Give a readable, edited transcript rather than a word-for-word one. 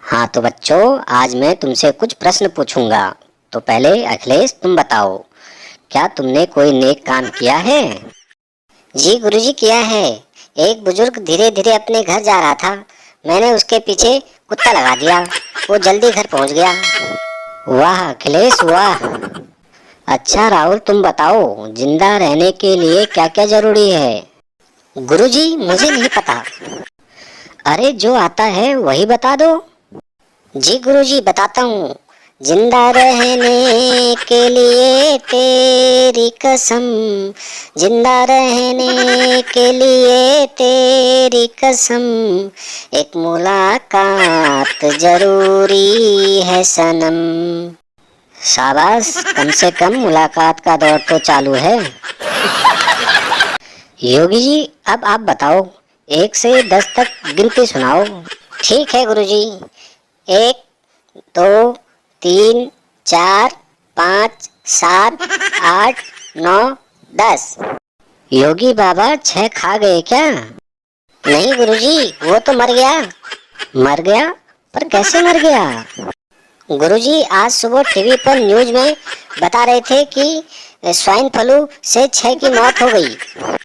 हाँ तो बच्चों, आज मैं तुमसे कुछ प्रश्न पूछूंगा। तो पहले अखिलेश तुम बताओ, क्या तुमने कोई नेक काम किया है? जी गुरुजी, किया है। एक बुजुर्ग धीरे धीरे अपने घर जा रहा था। मैंने उसके पीछे कुत्ता लगा दिया। वो जल्दी घर पहुंच गया। वाह अखिलेश वाह। अच्छा राहुल, तुम बताओ, जिंदा रहने के लिए क्या क्या जरूरी है? गुरुजी, मुझे नहीं पता। अरे जो आता है वही बता दो। जी गुरुजी, बताता हूँ। जिंदा रहने के लिए तेरी कसम, जिंदा रहने के लिए तेरी कसम, एक मुलाकात जरूरी है सनम। शाबाश, कम से कम मुलाकात का दौर तो चालू है। योगी जी, अब आप बताओ, 1 से 10 तक गिनती सुनाओ। ठीक है गुरुजी। 1, 2, 3, 4, 5, 7, 8, 9, 10। योगी बाबा 6 खा गए क्या? नहीं गुरुजी, वो तो मर गया। मर गया? पर कैसे मर गया? गुरुजी, आज सुबह टीवी पर न्यूज में बता रहे थे कि स्वाइन फ्लू से 6 की मौत हो गई।